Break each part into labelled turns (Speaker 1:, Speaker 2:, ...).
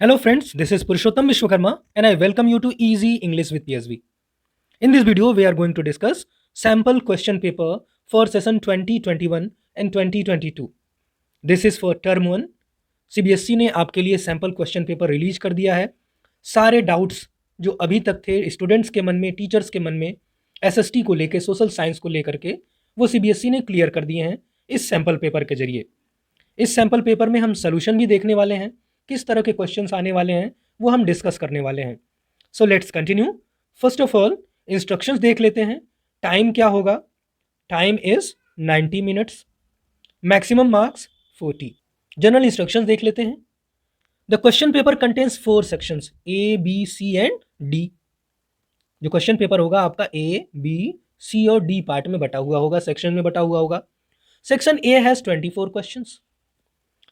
Speaker 1: Hello friends, this is Purushottam Vishwakarma and I welcome you to Easy English with PSV. In this video, we are going to discuss sample question paper for session 2021 and 2022. This is for term 1. CBSE ने आपके लिए sample question paper release कर दिया है। सारे doubts जो अभी तक थे स्टूडेंट्स के मन में, टीचर्स के मन में, SST को लेकर, सोशल साइंस को लेकर के, वो CBSE ने क्लियर कर दिए हैं इस सैम्पल पेपर के जरिए। इस सैम्पल पेपर में हम सोल्यूशन भी देखने वाले हैं, किस तरह के क्वेश्चंस आने वाले हैं वो हम डिस्कस करने वाले हैं। So let's continue. First of all instructions देख लेते हैं। टाइम क्या होगा? Time is 90 minutes, maximum marks 40। General instructions देख लेते हैं। The question paper contains 4 sections A, B, C and D। जो क्वेश्चन पेपर होगा आपका A, B, C और D पार्ट में बटा हुआ होगा, सेक्शन में बटा हुआ होगा। सेक्शन A हैज 24 क्वेश्चंस,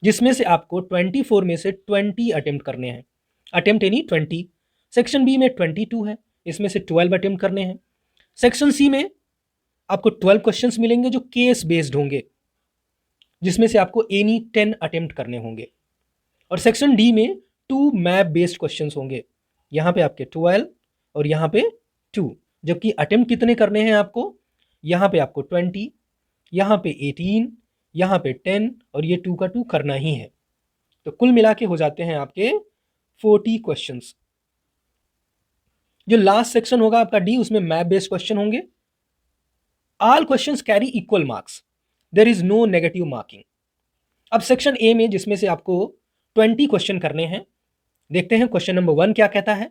Speaker 1: जिसमें से आपको 24 में से 20 अटेम्प्ट करने हैं। अटेम्प्ट यानी 20। सेक्शन बी में 22 है, इसमें से 12 अटेम्प्ट करने हैं। सेक्शन सी में आपको 12 क्वेश्चंस मिलेंगे जो केस बेस्ड होंगे, जिसमें से आपको एनी 10 अटेम्प्ट करने होंगे। और सेक्शन डी में 2 मैप बेस्ड क्वेश्चंस होंगे, यहाँ पे आपके 12 और यहाँ पे 2। जबकि अटेम्प्ट कितने करने हैं आपको? यहाँ पे आपको 20, यहाँ पे 18, यहाँ पे 10 और ये 2 का 2 करना ही है। तो कुल मिला के हो जाते हैं आपके 40 क्वेश्चंस। जो लास्ट सेक्शन होगा आपका डी, उसमें मैप बेस्ड क्वेश्चन होंगे। All questions carry equal marks, there is no negative marking. अब सेक्शन ए में, जिसमें से आपको 20 क्वेश्चन करने हैं, देखते हैं क्वेश्चन नंबर 1 क्या कहता है।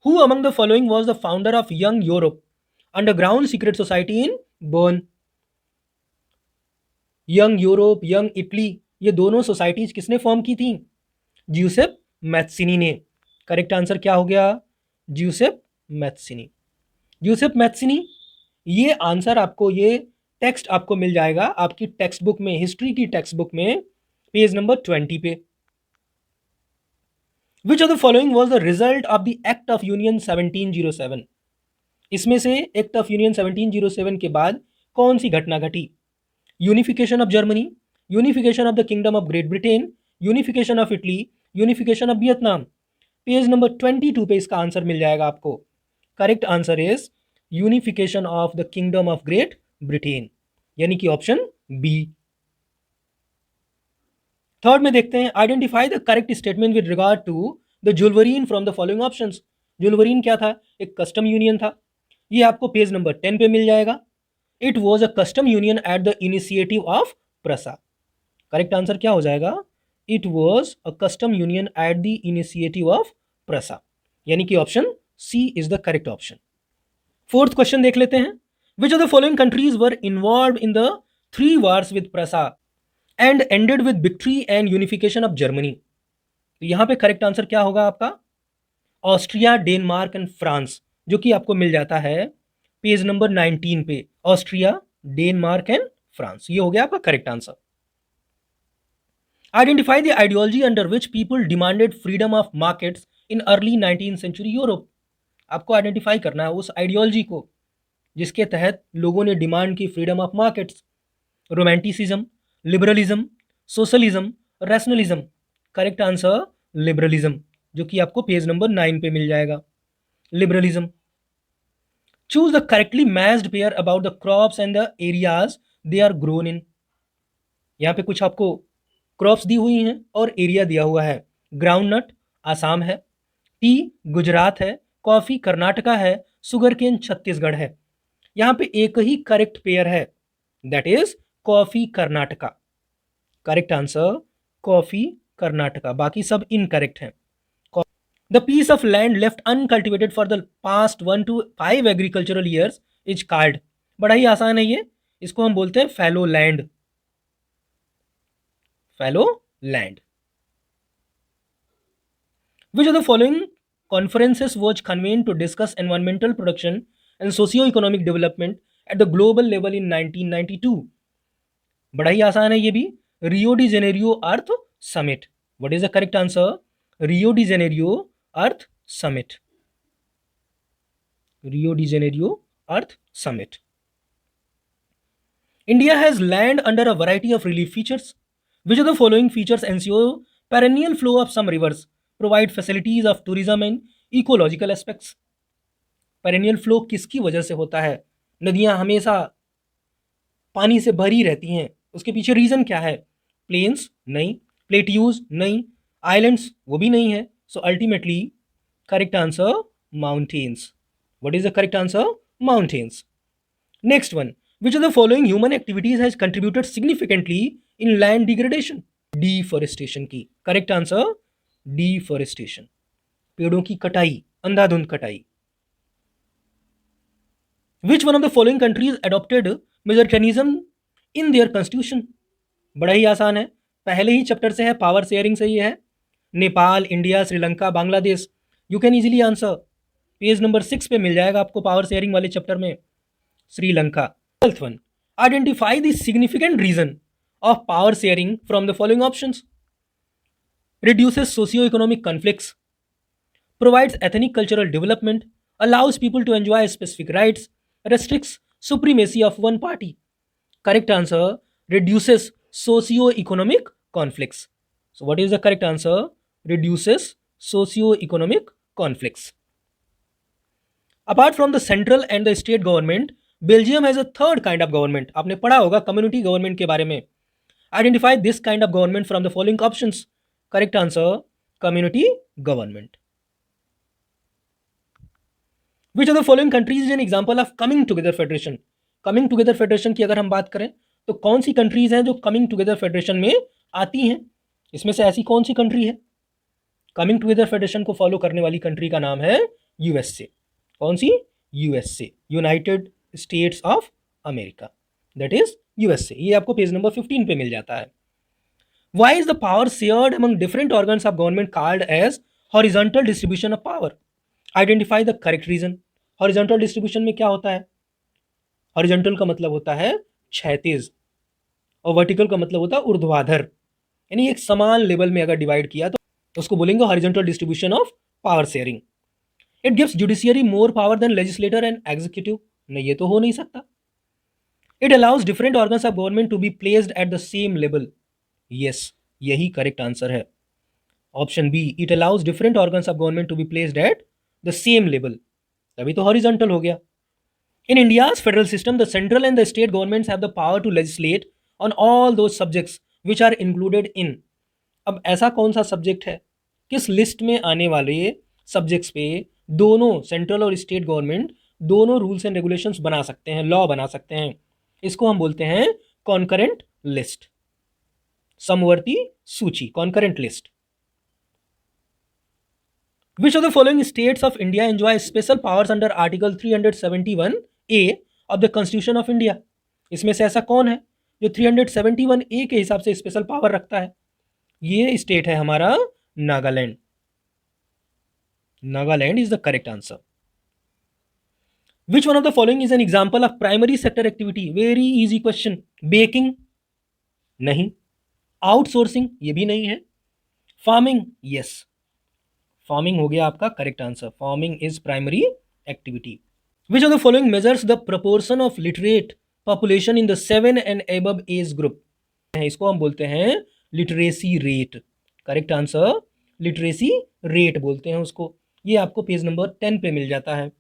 Speaker 1: Who among the following was the founder of young Europe underground secret society in burn? Young Europe, young Italy, ये दोनों सोसाइटीज किसने फॉर्म की थी? ज्यूसेप मैथ्सिनी ने। करेक्ट आंसर क्या हो गया? ज्यूसेप मैथ्सिनी। ज्यूसेप मैथ्सिनी, ये आंसर आपको, ये टेक्स्ट आपको मिल जाएगा आपकी टेक्स्ट बुक में, हिस्ट्री की टेक्स्ट बुक में, पेज नंबर 20 पे। विच of the following was the result of the act of union 1707? इसमें से एक्ट ऑफ यूनियन 1707 के बाद कौन सी घटना घटी? Unification of Germany, unification of the kingdom of Great Britain, unification of Italy, unification of Vietnam. Page number 22 पे इसका आंसर मिल जाएगा आपको। Correct answer is unification of the kingdom of Great Britain, यानी कि ऑप्शन बी। थर्ड में देखते हैं, identify the correct statement with regard to the Zollverein from the following options. Zollverein क्या था? एक कस्टम यूनियन था। ये आपको पेज नंबर 10 पे मिल जाएगा। It was a custom union at the initiative of Prussia. Correct answer क्या हो जाएगा? It was a custom union at the initiative of Prussia, यानी कि option C is the correct option. Fourth question देख लेते हैं। Which of the following countries were involved in the 3 wars with Prussia and ended with victory and unification of Germany? तो यहां पे correct answer क्या होगा आपका? ऑस्ट्रिया, डेनमार्क एंड फ्रांस, जो कि आपको मिल जाता है पेज नंबर 19 पे। ऑस्ट्रिया, डेनमार्क एंड फ्रांस, ये हो गया आपका correct answer. Identify the ideology under which people demanded freedom of markets in early 19th century Europe. आपको आइडेंटिफाई करना है उस आइडियोलॉजी को जिसके तहत लोगों ने डिमांड की freedom of markets. Romanticism, liberalism, socialism, rationalism. Correct answer liberalism, जो कि आपको पेज नंबर 9 पे मिल जाएगा। Liberalism. Choose the correctly matched pair about the crops and the areas they are grown in. यहाँ पे कुछ आपको क्रॉप्स दी हुई हैं और एरिया दिया हुआ है। ग्राउंड नट आसाम है, टी गुजरात है, कॉफी कर्नाटका है, सुगर केन छत्तीसगढ़ है। यहाँ पे एक ही करेक्ट पेयर है, that is coffee Karnataka. Correct answer coffee Karnataka, बाकी सब इनकरेक्ट हैं। The piece of land left uncultivated for the past 1 to 5 agricultural years is called. बड़ा ही आसान है ये, इसको हम बोलते हैं fallow land. Fallow land. Which of the following conferences was convened to discuss environmental protection and socio-economic development at the global level in 1992? बड़ा ही आसान है ये भी। Rio de Janeiro earth summit. What is the correct answer? Rio de Janeiro earth summit. Rio de Janeiro earth summit. India has land under a variety of relief features. Which of the following features ensure perennial flow of some rivers, provide facilities of tourism and ecological aspects. Perennial flow किसकी वजह से होता है? नदियां हमेशा पानी से भरी रहती हैं, उसके पीछे रीजन क्या है? प्लेन्स नहीं, प्लेट्यूज नहीं, आइलैंड्स वो भी नहीं है। So ultimately correct answer mountains. What is the correct answer? Mountains. Next one, which of the following human activities has contributed significantly in land degradation? Deforestation की करेक्ट आंसर डिफॉरेस्टेशन, पेड़ों की कटाई, अंधाधुंध कटाई। Which one of the following countries adopted मेजोरिटेनिज्म in their constitution? बड़ा ही आसान है, पहले ही चैप्टर से है, पावर शेयरिंग से ही है। Nepal, India, Sri Lanka, Bangladesh. You can easily answer, page number 6 पे मिल जाएगा आपको पावर शेयरिंग वाले चैप्टर में, Sri Lanka. 12th one, identify the significant reason of power sharing from the following options. Reduces socio-economic conflicts, provides ethnic cultural development, allows people to enjoy specific rights, restricts supremacy of one party. Correct answer, reduces socio-economic conflicts. So what is the correct answer? Reduces socio-economic conflicts. Apart from the central and the state government, Belgium has a third kind of government. आपने पढ़ा होगा community government के बारे में। Identify this kind of government from the following options. Correct answer, community government. Which of the following countries is an example of coming together federation? Coming together federation की अगर हम बात करें तो कौन सी कंट्रीज हैं जो कमिंग टुगेदर फेडरेशन में आती हैं? इसमें से ऐसी कौन सी कंट्री है? कमिंग टुगेदर फेडरेशन को फॉलो करने वाली कंट्री का नाम है यूएसए। कौन सी? USA, United States of America, that is USA. ये आपको पेज नंबर 15 पे मिल जाता है। Why is the power shared among different organs of government called as horizontal distribution of power? Identify the correct reason. Horizontal distribution में क्या होता है? हॉरिजॉन्टल का मतलब होता है क्षैतिज और वर्टिकल का मतलब होता है ऊर्ध्वाधर, यानी एक समान लेवल में अगर डिवाइड किया तो उसको बोलेंगे horizontal distribution of power sharing. It gives judiciary more power than legislator and executive. नहीं, ये तो हो नहीं सकता। It allows different organs of government to be placed at the same level. Yes, यही करेक्ट आंसर है, option B. It allows different organs of government to be placed at the same level, तभी तो horizontal हो गया। In India's federal system the central and the state governments have the power to legislate on all those subjects which are included in. अब ऐसा कौन सा subject है, किस लिस्ट में आने वाले सब्जेक्ट्स पे दोनों सेंट्रल और स्टेट गवर्नमेंट दोनों रूल्स एंड रेगुलेशंस बना सकते हैं, लॉ बना सकते हैं? इसको हम बोलते हैं कॉन्करेंट लिस्ट, समवर्ती सूची, concurrent list. Which of the following states of India enjoy special powers under Article 371A of the Constitution of India? इसमें से ऐसा कौन है जो 371A के हिसाब से स्पेशल पावर रखता है? ये स्टेट है हमारा Nagaland. Nagaland is the correct answer. Which one of the following is an example of primary sector activity? Very easy question. Baking नहीं, आउटसोर्सिंग ये भी नहीं है, फार्मिंग यस, फार्मिंग हो गया आपका correct answer. Farming is primary activity. Which of the following measures the proportion of literate population in the 7 and above age group? इसको हम बोलते हैं literacy rate. Correct answer, literacy rate बोलते हैं उसको। ये आपको पेज नंबर 10 पे मिल जाता है।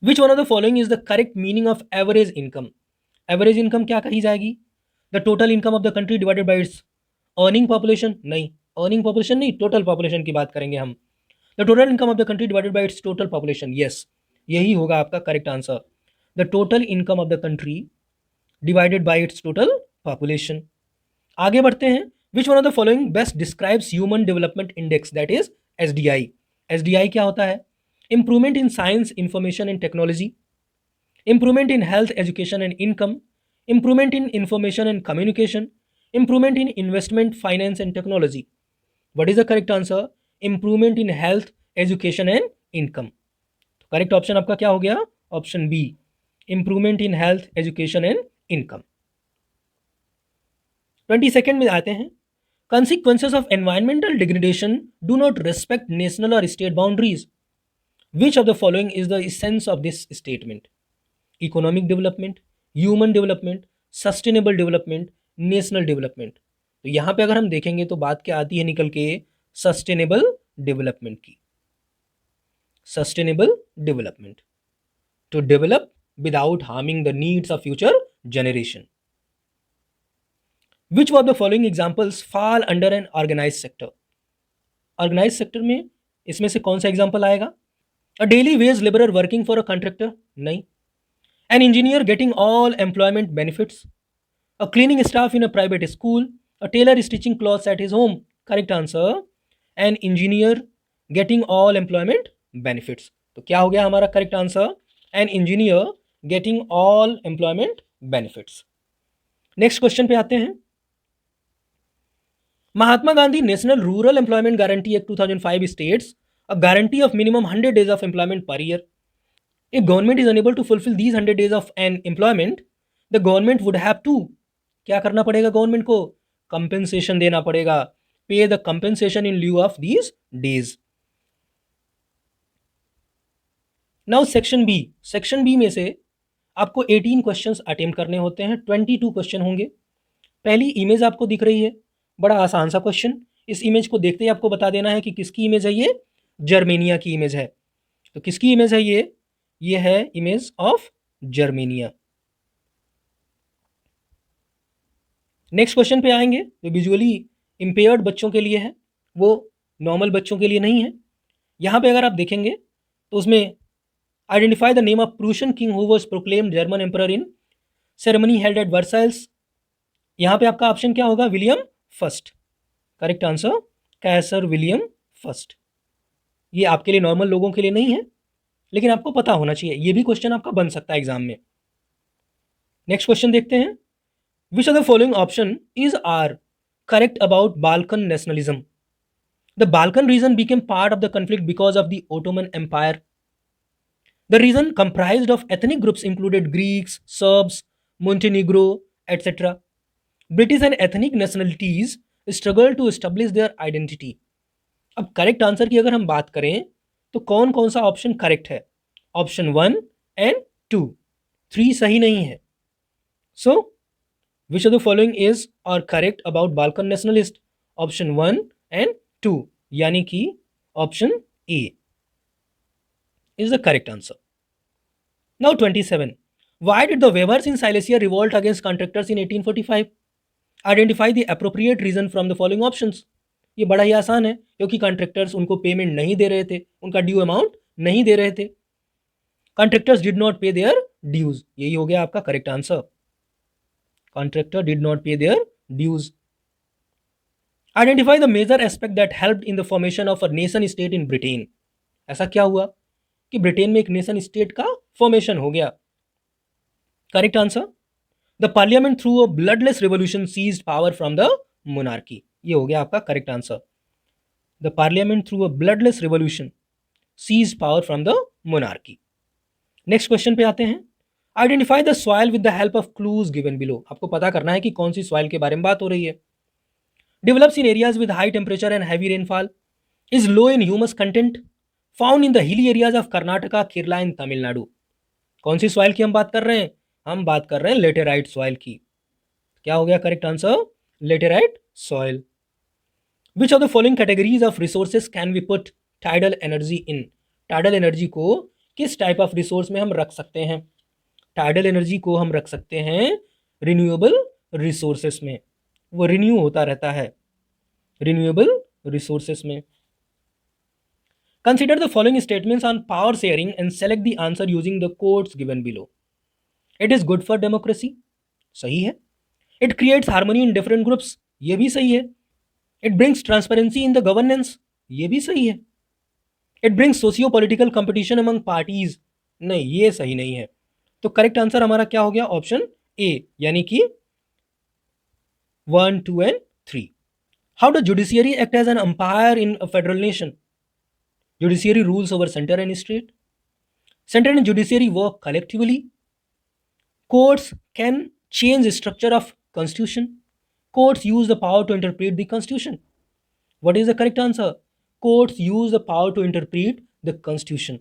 Speaker 1: विच one of the following is the correct meaning of average income? Average income क्या कही जाएगी? The total income of the country divided by its earning population. नहीं, अर्निंग पॉपुलेशन नहीं, टोटल पॉपुलेशन की बात करेंगे हम। The total income of the country divided by its total population. Yes, यही होगा आपका correct answer, the total income of the country divided by its total population. आगे बढ़ते हैं। विच one of the following best describes human development index? That is SDI। SDI क्या होता है? Improvement in science, information and technology, improvement in health, education and income, improvement in information and communication, improvement in investment, finance and technology. What is the correct answer? Improvement in health, education and income. Correct option आपका क्या हो गया? Option B, improvement in health, education and income. 22nd में आते हैं। Consequences of environmental degradation do not respect national or state boundaries. Which of the following is the essence of this statement? Economic development, human development, sustainable development, national development. तो यहाँ पे अगर हम देखेंगे तो बात क्या आती है निकल के? सस्टेनेबल डेवलपमेंट की। Sustainable development, to develop without harming the needs of future generation. Which of the following examples fall under an organise sector? Organise sector में इसमें से कौन सा एग्जाम्पल आएगा? A daily wage labourer working for a contractor, नहीं। An engineer getting all employment benefits, a cleaning staff in a private school, a tailor stitching clothes at his home. Correct answer, an engineer getting all employment benefits. तो क्या हो गया हमारा correct answer? An engineer getting all employment benefits. Next question पे आते हैं। Mahatma Gandhi national rural employment guarantee act 2005 states a guarantee of minimum 100 days of employment per year. If government is unable to fulfill these 100 days of an employment, the government would have to, क्या करना पड़ेगा government को? Compensation देना पड़ेगा, pay the compensation in lieu of these days. Now section B, section B में से आपको 18 questions attempt करने होते हैं, 22 क्वेश्चन होंगे। पहली इमेज आपको दिख रही है, बड़ा आसान सा क्वेश्चन। इस इमेज को देखते ही आपको बता देना है कि किसकी इमेज है। ये जर्मेनिया की इमेज है। तो किसकी इमेज है ये है image of Germania. Next question पे आएंगे, जो विजुअली इंपेयर्ड बच्चों के लिए है, वो नॉर्मल बच्चों के लिए नहीं है। यहाँ पे अगर आप देखेंगे तो उसमें identify the name of Prussian king who was proclaimed German emperor in ceremony held at Versailles. यहाँ पे आपका ऑप्शन क्या होगा? William first. करेक्ट आंसर, कैसर विलियम फर्स्ट। ये आपके लिए नॉर्मल लोगों के लिए नहीं है, लेकिन आपको पता होना चाहिए। ये भी क्वेश्चन आपका बन सकता है एग्जाम में। नेक्स्ट क्वेश्चन देखते हैं। Which of the following option is are correct about Balkan nationalism? The Balkan region became part of the conflict because of the Ottoman Empire. The region comprised of ethnic groups included Greeks, Serbs, Montenegro, etc. British and ethnic nationalities struggled to establish their identity. अब correct answer की अगर हम बात करें तो कौन कौन सा ऑप्शन करेक्ट है? ऑप्शन 1 एंड 2, 3 सही नहीं है। So which of the following is are correct about Balkan nationalist? Option 1 and 2, यानी कि option A is the correct answer. Now 27. Why did the Webers in Silesia revolt against contractors in 1845? Identify the appropriate reason from the following options. ये बड़ा ही आसान है, क्योंकि contractors उनको payment नहीं दे रहे थे, उनका ड्यू अमाउंट नहीं दे रहे थे। Contractors did not pay their dues, यही हो गया आपका correct answer. Contractor did not pay their dues. Identify the major aspect that helped in the formation of a nation state in Britain. ऐसा क्या हुआ कि ब्रिटेन में एक नेशन स्टेट का फॉर्मेशन हो गया? Correct answer, the parliament through a bloodless revolution seized power from the monarchy. ये हो गया आपका correct answer. The parliament through a bloodless revolution seized power from the monarchy. Next question पे आते हैं। Identify the soil with the help of clues given below. आपको पता करना है कि कौन सी सॉइल के बारे में बात हो रही है। Develops in areas with high temperature and heavy rainfall, is low in humus content, found in the hilly areas of Karnataka, Kerala and Tamil Nadu. कौन सी सॉइल की हम बात कर रहे हैं? हम बात कर रहे हैं लेटेराइट सॉइल की। क्या हो गया correct answer? Laterite soil. Which of the following categories of resources can we put tidal energy in? Tidal energy को किस टाइप ऑफ रिसोर्स में हम रख सकते हैं? टाइडल एनर्जी को हम रख सकते हैं रिन्यूएबल रिसोर्सेस में, वो रिन्यू होता रहता है रिन्यूएबल रिसोर्सेस में। Consider the following statements on power sharing and select the answer using the quotes given below. It is good for democracy, सही है। It creates harmony in different groups, ये भी सही है। It brings transparency in the governance, ये भी सही है। It brings socio-political competition among parties, नहीं, ये सही नहीं है। तो करेक्ट आंसर हमारा क्या हो गया? ऑप्शन ए, यानी कि 1, 2 and 3. How does judiciary act as an umpire in a federal nation? Judiciary rules over center and state. Center and judiciary work collectively. Courts can change the structure of constitution. Courts use the power to interpret the constitution. What is the correct answer? Courts use the power to interpret the constitution.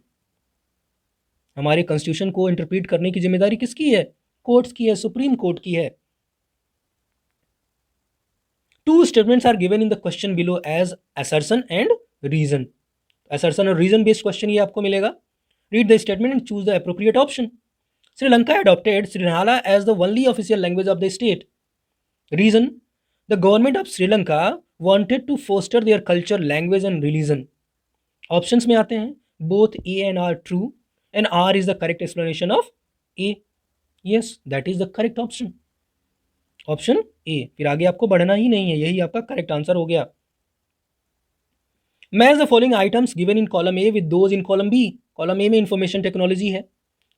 Speaker 1: हमारे constitution को interpret करने की जिम्मेदारी किसकी है? Courts की है, supreme court की है। Two statements are given in the question below as assertion and reason. Assertion और रीजन बेस्ड क्वेश्चन ये आपको मिलेगा। Read the statement and choose the appropriate option. Sri Lanka adopted Sinhala as the only official language of the state. Reason: the government of Sri Lanka wanted to foster their culture, language and religion. Options में आते हैं, both A and R true, and R is the correct explanation of A. Yes, that is the correct option. Option A. फिर आगे आपको बढ़ना ही नहीं है, यही आपका करेक्ट आंसर हो गया। Match the following items given in column A with those in column B. Column A में इंफॉर्मेशन टेक्नोलॉजी है,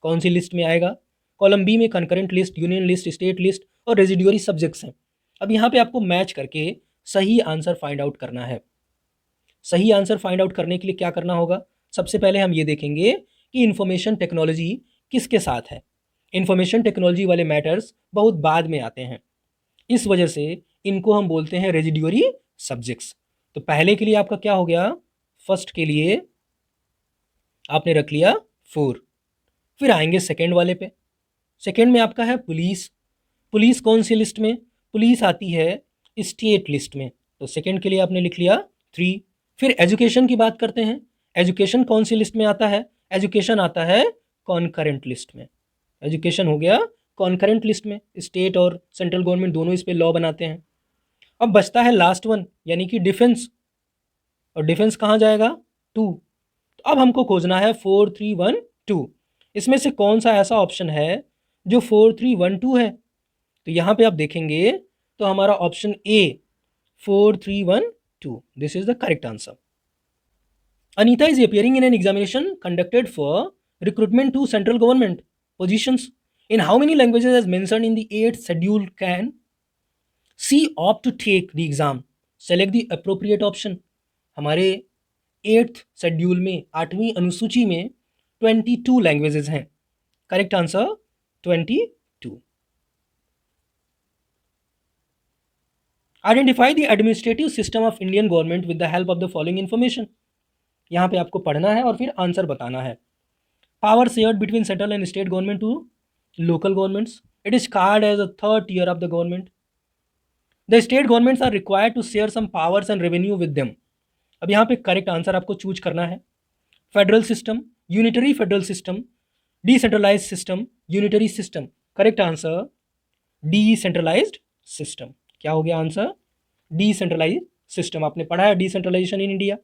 Speaker 1: कौन सी लिस्ट में आएगा? कॉलम बी में concurrent list, union list, state list और रेजिडुअरी सब्जेक्ट्स हैं। अब यहाँ पे आपको मैच करके सही आंसर फाइंड आउट करना है। सही आंसर फाइंड आउट करने के लिए क्या करना होगा? सबसे पहले हम ये देखेंगे कि इंफॉर्मेशन टेक्नोलॉजी किसके साथ है। इंफॉर्मेशन टेक्नोलॉजी वाले मैटर्स बहुत बाद में आते हैं, इस वजह से इनको हम बोलते हैं रेजिडुअरी सब्जेक्ट्स। तो पहले के लिए आपका क्या हो गया? फर्स्ट के लिए आपने रख लिया 4। फिर आएंगे सेकेंड वाले पे। सेकेंड में आपका है पुलिस। पुलिस कौन सी लिस्ट में? पुलिस आती है स्टेट लिस्ट में, तो सेकेंड के लिए आपने लिख लिया 3। फिर एजुकेशन की बात करते हैं। एजुकेशन कौन सी लिस्ट में आता है? एजुकेशन आता है कॉन्करेंट लिस्ट में। एजुकेशन हो गया कॉन्करेंट लिस्ट में, स्टेट और सेंट्रल गवर्नमेंट दोनों इस पे लॉ बनाते हैं। अब बचता है लास्ट वन, यानी कि डिफेंस। और डिफेंस कहाँ जाएगा? 2। तो अब हमको खोजना है 4 3 1 2। इसमें से कौन सा ऐसा ऑप्शन है जो 4 3 1 2 है? तो यहाँ पे आप देखेंगे तो हमारा option A 4 3 1 2, this is the correct answer. Anita is appearing in an examination conducted for recruitment to central government positions in how many languages as mentioned in the 8th schedule can she opt to take the exam, select the appropriate option. हमारे 8th schedule में 8वीं अनुसूची में 22 languages हैं। Correct answer 22। Identify the administrative system of Indian government with the help of the following information. यहाँ पे आपको पढ़ना है और फिर आंसर बताना है। Power shared between central and state government to local governments, it is called as a third tier of the government. The state governments are required to share some powers and revenue with them. अब यहाँ पे correct answer आपको choose करना है। Federal system, unitary federal system, decentralised system, unitary system. Correct answer decentralised system. क्या हो गया आंसर? Decentralised system. आपने पढ़ा है decentralisation in India.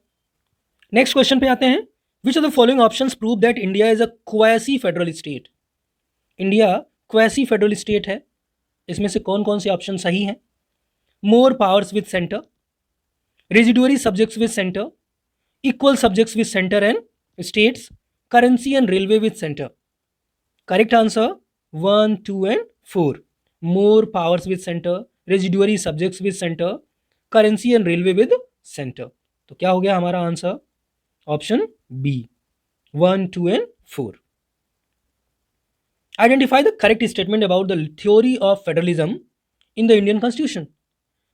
Speaker 1: Next question पे आते हैं। Which of the following options prove that India is a quasi federal state? India quasi federal state है, इसमें से कौन कौन से ऑप्शन सही हैं? More powers with centre, residuary subjects with centre, equal subjects with centre and states, currency and railway with centre. Correct answer 1 2 and 4। More powers with centre, residuary subjects with centre, currency and railway with centre. तो क्या हो गया हमारा आंसर? Option B 1 2 and 4। Identify the correct statement about the theory of federalism in the Indian constitution.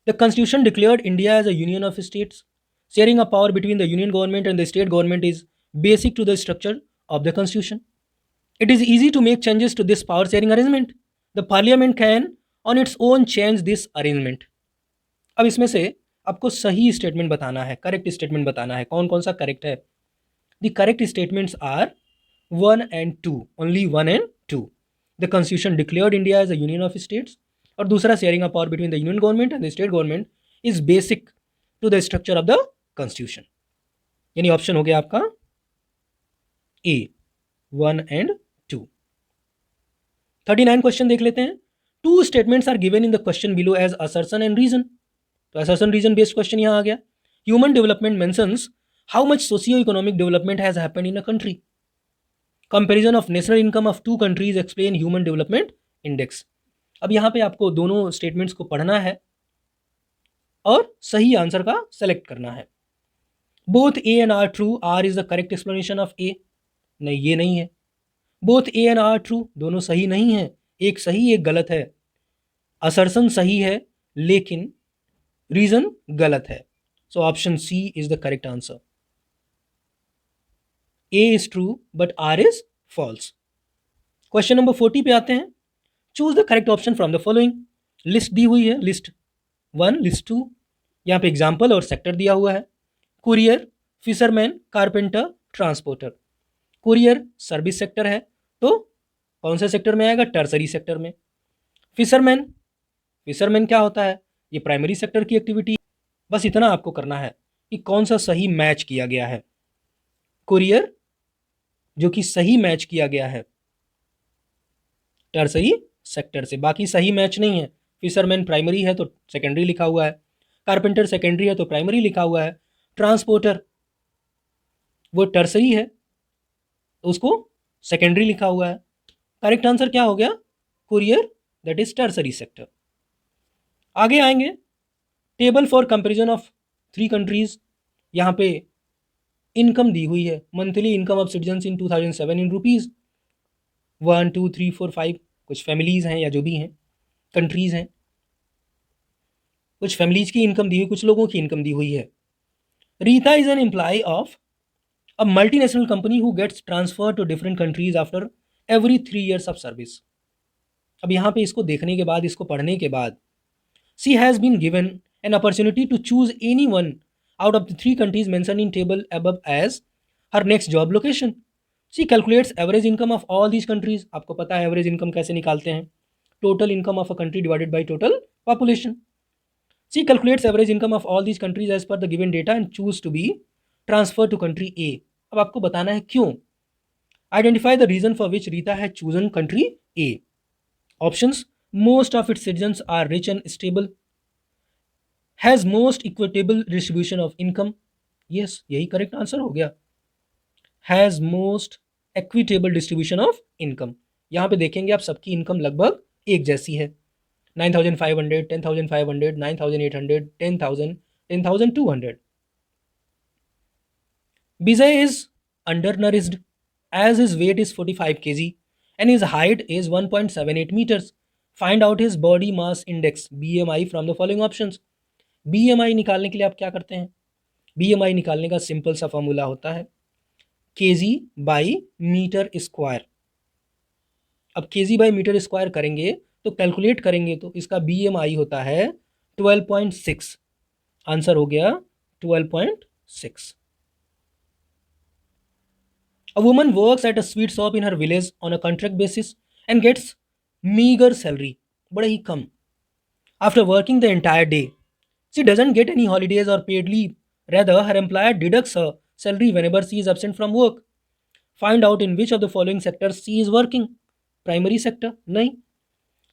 Speaker 1: The Constitution declared India as a union of states. Sharing of power between the union government and the state government is basic to the structure of the Constitution. It is easy to make changes to this power sharing arrangement. The Parliament can on its own change this arrangement. अब इसमें से आपको सही statement बताना है, correct statement बताना है। कौन कौन सा करेक्ट है? The correct statements are 1 and 2, only 1 and 2। The constitution declared India as a union of states, और दूसरा sharing of power between the union government and the state government is basic to the structure of the constitution. यानी option हो गया आपका ए 1 and 2। 39 question देख लेते हैं। Two statements are given in the question below as assertion and reason. तो assertion reason based question यहां आ गया। Human development mentions how much socio economic development has happened in a country. Comparison of national income of two countries explain human development index. अब यहाँ पे आपको दोनों statements को पढ़ना है और सही आंसर का सेलेक्ट करना है। Both A and R true, R is the correct explanation of A. नहीं, ये नहीं है। Both A and R true, दोनों सही नहीं है, एक सही एक गलत है। असर्शन सही है लेकिन रीजन गलत है। So option C is the correct answer. A is true but R is false. Question number 40 पे आते हैं। Choose the correct option from the following. List दी हुई है, लिस्ट 1 लिस्ट 2, यहाँ पे एग्जाम्पल और सेक्टर दिया हुआ है। Courier, fisherman, carpenter, transporter. Courier service sector है, तो कौन से सेक्टर में आएगा? टर्सरी सेक्टर में। फिशरमैन, फिशरमैन क्या होता है? ये प्राइमरी सेक्टर की एक्टिविटी। बस इतना आपको करना है कि कौन सा सही मैच किया गया है। कुरियर जो कि सही मैच किया गया है टर्सरी सेक्टर से, बाकी सही मैच नहीं है। फिशरमैन प्राइमरी है तो सेकेंडरी लिखा हुआ है, कारपेंटर सेकेंडरी है तो प्राइमरी लिखा हुआ है, ट्रांसपोर्टर वो टर्सरी है तो उसको सेकेंडरी लिखा हुआ है। करेक्ट आंसर क्या हो गया? Courier, that is tertiary sector. आगे आएंगे, table for comparison of 3 countries. यहाँ पे इनकम दी हुई है, monthly income of citizens in 2007 in rupees 1 2 3 4 5। कुछ फैमिलीज़ हैं या जो भी हैं, कंट्रीज़ हैं, कुछ फैमिलीज़ की इनकम दी हुई, कुछ लोगों की इनकम दी हुई है। Rita is an employ of a multinational company who gets transfer to different countries after every 3 years of service. अब यहाँ पे इसको देखने के बाद, इसको पढ़ने के बाद, she has been given an opportunity to choose any one out of the 3 countries mentioned in table above as her next job location. She calculates average income of all these countries. आपको पता है average income कैसे निकालते हैं? Total income of a country divided by total population. She calculates average income of all these countries as per the given data and choose to be transferred to country A. अब आपको बताना है क्यों। Identify the reason for which Rita had chosen country A. Options: most of its citizens are rich and stable, has most equitable distribution of income. Yes, यही correct answer हो गया, has most equitable distribution of income। यहाँ पे देखेंगे आप, सबकी income लगभग एक जैसी है, 9,500, 10,500, 9,800, 10,000, 10,200। Bijay is undernourished as his weight is 45 kg and his height is 1.78 meters. Find out his body mass index BMI from the following options. BMI निकालने के लिए आप क्या करते हैं? BMI निकालने का सिंपल सा फॉर्मूला होता है kg बाई मीटर स्क्वायर। अब kg बाई मीटर स्क्वायर करेंगे तो कैलकुलेट करेंगे तो इसका BMI होता है 12.6। आंसर हो गया 12.6। A woman works at a sweet shop in her village on a contract basis and gets meager salary, बड़ा ही कम, after working the entire day. She doesn't get any holidays or paid leave. Rather, her employer deducts her salary whenever she is absent from work. Find out in which of the following sectors she is working. Primary sector नहीं,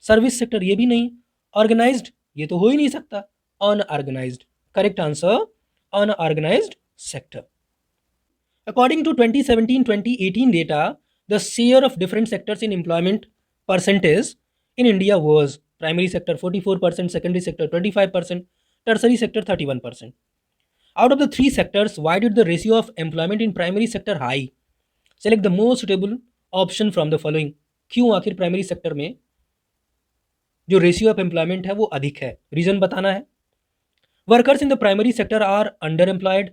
Speaker 1: service sector ये भी नहीं, organised ये तो हो ही नहीं सकता, unorganised. Correct answer unorganised sector. According to 2017-2018 data, the share of different sectors in employment percentage in India was primary sector 44%, secondary sector 25%, tertiary sector 31%. Out of the 3 sectors, why did the ratio of employment in primary sector high? Select the most suitable option from the following. क्यों आखिर primary sector में जो ratio of employment है वो अधिक है? Reason बताना है। Workers in the primary sector are underemployed,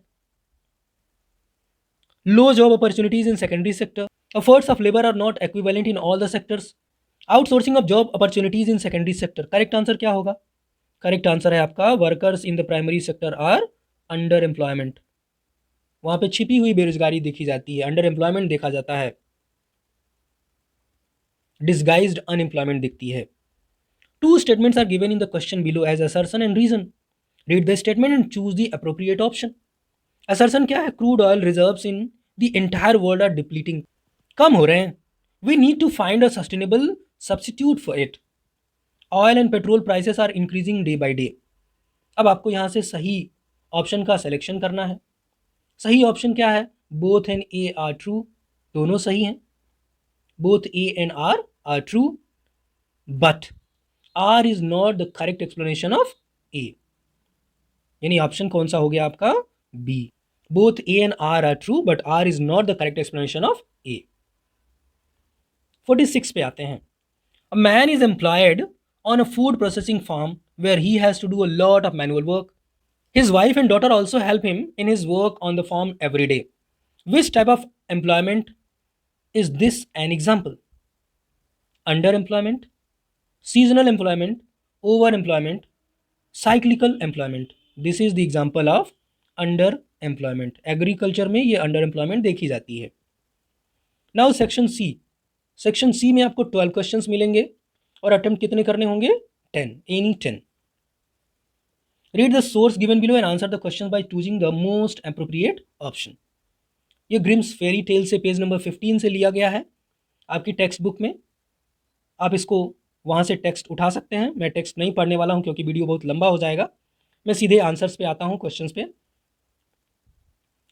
Speaker 1: low job opportunities in secondary sector, efforts of labor are not equivalent in all the sectors, outsourcing of job opportunities in secondary sector। Correct answer क्या होगा? Correct answer है आपका workers in the primary sector are under employment. वहां पे छिपी हुई बेरोजगारी देखी जाती है, अंडर एम्प्लॉयमेंट देखा जाता है, डिस्गाइज्ड अनएम्प्लॉयमेंट दिखती है। Two statements are given in the question below as assertion and reason. Read the statement and choose the appropriate option. Assertion क्या है? Crude oil reserves in the entire world are depleting, कम हो रहे हैं, we need to find a sustainable substitute for it. Oil and petrol prices are increasing day by day. अब आपको यहाँ से सही ऑप्शन का सिलेक्शन करना है। सही ऑप्शन क्या है? Both and A R true, दोनों सही हैं, both A and R true, but R is not the correct explanation of A. यानी ऑप्शन कौन सा हो गया आपका? B. Both A and R true but R is not the correct explanation of A. 46 पे आते हैं। A man is employed on a food processing farm where he has to do a lot of manual work. His wife and daughter also help him in his work on the farm every day. Which type of employment is this an example? Underemployment, seasonal employment, overemployment, cyclical employment, this is the example of under employment. Agriculture में ये under employment देखी जाती है। Now section C, section C में आपको 12 questions मिलेंगे और attempt कितने करने होंगे? 10, any 10। Read the source given below and answer the question by choosing the most appropriate option. ये ग्रिम्स फेरी टेल से पेज नंबर 15 से लिया गया है आपकी टेक्स्ट बुक में। आप इसको वहाँ से टेक्स्ट उठा सकते हैं। मैं टेक्स्ट नहीं पढ़ने वाला हूँ क्योंकि वीडियो बहुत लंबा हो जाएगा। मैं सीधे आंसर्स पे आता हूँ, क्वेश्चंस पे।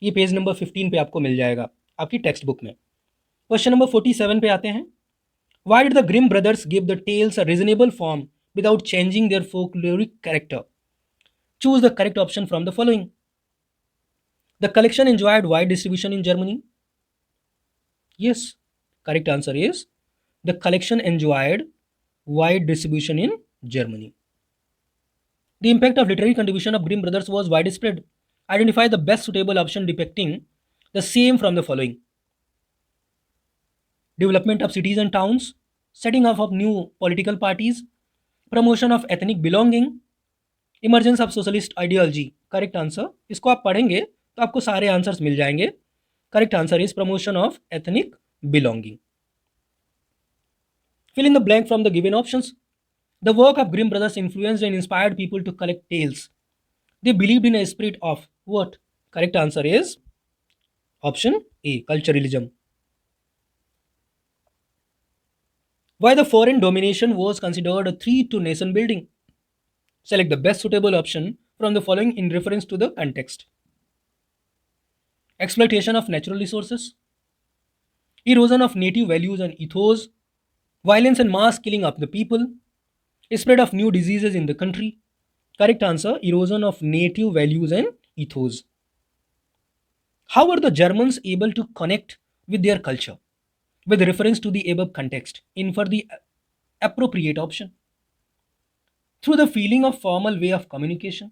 Speaker 1: ये पेज नंबर 15 पे आपको मिल जाएगा आपकी टेक्स्ट बुक में। क्वेश्चन नंबर 47 पे आते हैं। Why did the Grimm brothers give the tales a reasonable form without changing their folkloric character? Choose the correct option from the following. The collection enjoyed wide distribution in Germany. Yes, correct answer is the collection enjoyed wide distribution in Germany. The impact of literary contribution of Grimm brothers was widespread. Identify the best suitable option depicting the same from the following. Development of cities and towns, setting up of new political parties, promotion of ethnic belonging, emergence of socialist ideology. Correct answer, इसको आप पढ़ेंगे तो आपको सारे answers मिल जाएंगे। Correct answer is promotion of ethnic belonging. Fill in the blank from the given options. The work of Grimm brothers influenced and inspired people to collect tales. They believed in a spirit of what? Correct answer is option A, culturalism. Why the foreign domination was considered a threat to nation building? Select the best suitable option from the following in reference to the context. Exploitation of natural resources, erosion of native values and ethos, violence and mass killing of the people, spread of new diseases in the country. Correct answer, erosion of native values and ethos. How were the Germans able to connect with their culture? With reference to the above context, infer the appropriate option. Through the feeling of formal way of communication,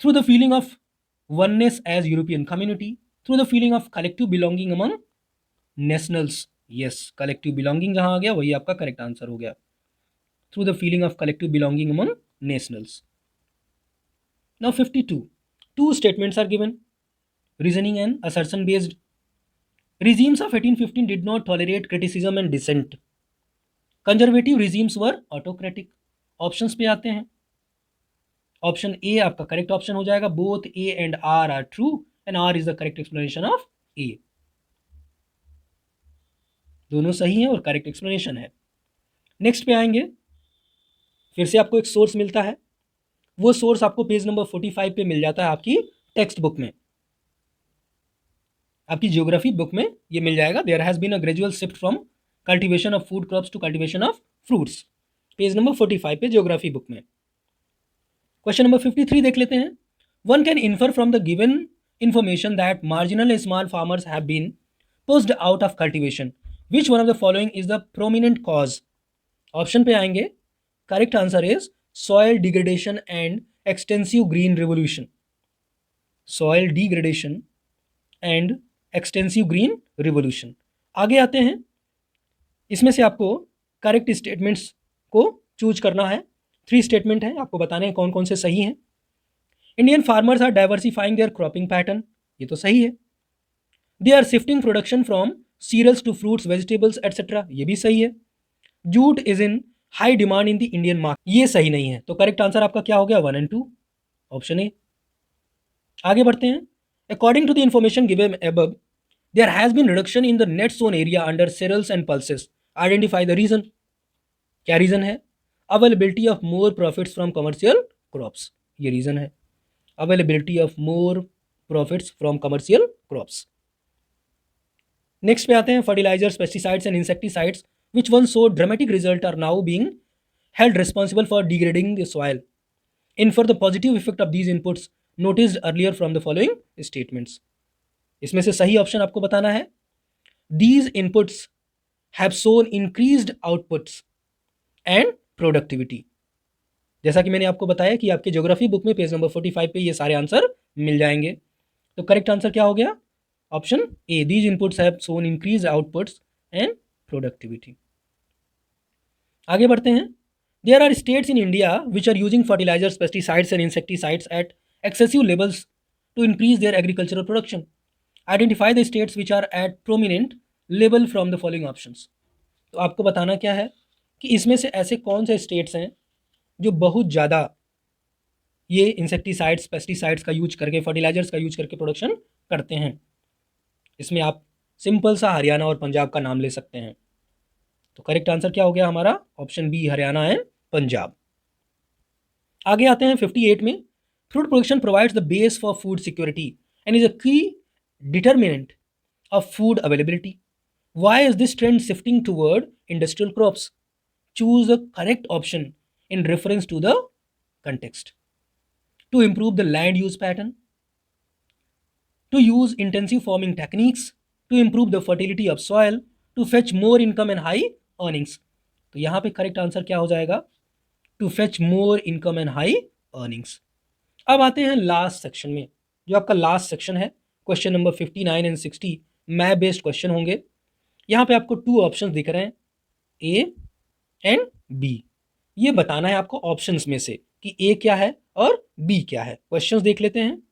Speaker 1: through the feeling of oneness as European community, through the feeling of collective belonging among nationals. Yes, collective belonging जहां आ गया वही आपका correct answer हो गया। Through the feeling of collective belonging among nationals. Now 52. Two statements are given, reasoning and assertion based. Regimes of 1815 did not tolerate criticism and dissent. Conservative regimes were autocratic. Options पे आते हैं। Option A आपका correct option हो जाएगा। Both A and R R true and R is the correct explanation of A. दोनों सही है और करेक्ट एक्सप्लेनेशन है। नेक्स्ट पे आएंगे, फिर से आपको एक सोर्स मिलता है। वो सोर्स आपको पेज नंबर 45 पे मिल जाता है आपकी टेक्स्ट बुक में। आपकी जियोग्राफी बुक में ये मिल जाएगा। There has been a gradual shift from cultivation of food crops to cultivation of fruits, page number 45 पे जियोग्राफी बुक में। क्वेश्चन नंबर 53 देख लेते हैं। One can infer from the given information that marginal small farmers have been pushed out of cultivation. Which one of the following is the prominent cause? Option पे आएंगे। Correct answer is soil degradation and extensive green revolution. Soil degradation and extensive green revolution. आगे आते हैं, इसमें से आपको correct statements को choose करना है। 3 स्टेटमेंट हैं, आपको बताने हैं कौन कौन से सही हैं। Indian farmers are diversifying their cropping pattern, ये तो सही है। They are shifting production from cereals to fruits vegetables etcetera, ये भी सही है। Jute is in high demand in the Indian market, ये सही नहीं है। तो करेक्ट आंसर आपका क्या हो गया? 1 and 2, ऑप्शन ए। आगे बढ़ते हैं। According to the information given above, there has been reduction in the net sown area under cereals and pulses. Identify the reason. क्या रीजन है? Availability of more profits from commercial crops. ये reason है, Availability of more profits from commercial crops. Next पे आते हैं। Fertilisers, pesticides and insecticides which once showed dramatic result are now being held responsible for degrading the soil. Infer the positive effect of these inputs noticed earlier from the following statements. इसमें से सही option आपको बताना है। These inputs have shown increased outputs and productivity. जैसा कि मैंने आपको बताया कि आपके ज्योग्राफी बुक में पेज नंबर 45 पे ये सारे आंसर मिल जाएंगे। तो करेक्ट आंसर क्या हो गया? Option A, these inputs have shown increased outputs and productivity. आगे बढ़ते हैं। There are states in India which are using fertilizers, pesticides, and insecticides at excessive levels to increase their agricultural production. Identify the states which are at prominent level from the following options. तो आपको बताना क्या है कि इसमें से ऐसे कौन से स्टेट्स हैं जो बहुत ज़्यादा ये इंसेक्टिसाइड्स, पेस्टिसाइड्स का यूज करके, फर्टिलाइजर्स का यूज करके प्रोडक्शन करते हैं। इसमें आप सिंपल सा हरियाणा और पंजाब का नाम ले सकते हैं। तो करेक्ट आंसर क्या हो गया हमारा? Option B, Haryana and Punjab. आगे आते हैं 58 में। Fruit production provides the base for food security and is a key determinant of food availability. Why is this trend shifting toward industrial crops? Choose the correct option in reference to the context. To improve the land use pattern, to use intensive farming techniques, to improve the fertility of soil, to fetch more income and high earnings. तो यहाँ पे correct answer क्या हो जाएगा? To fetch more income and high earnings. अब आते हैं last section में, जो आपका लास्ट सेक्शन है। Question number 59 and 60 map based question होंगे। यहाँ पे आपको 2 ऑप्शंस दिख रहे हैं, ए एंड बी। ये बताना है आपको ऑप्शंस में से कि ए क्या है और बी क्या है। क्वेश्चंस देख लेते हैं।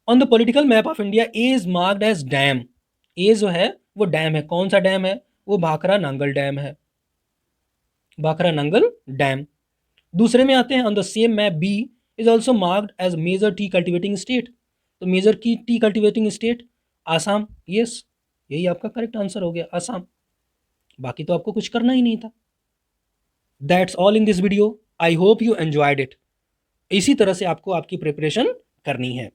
Speaker 1: On the political map of India A is marked as dam. A जो है वो डैम है। कौन सा डैम है? वो भाखरा नांगल डैम है, भाखरा नांगल डैम। दूसरे में आते हैं, on the same map B is also marked as major tea cultivating state. तो मेजर की tea cultivating state Assam. Yes, यही आपका करेक्ट आंसर हो गया, आसाम। बाकी तो आपको कुछ करना ही नहीं था। That's all in this video. I hope you enjoyed it. इसी तरह से आपको आपकी प्रिपरेशन करनी है।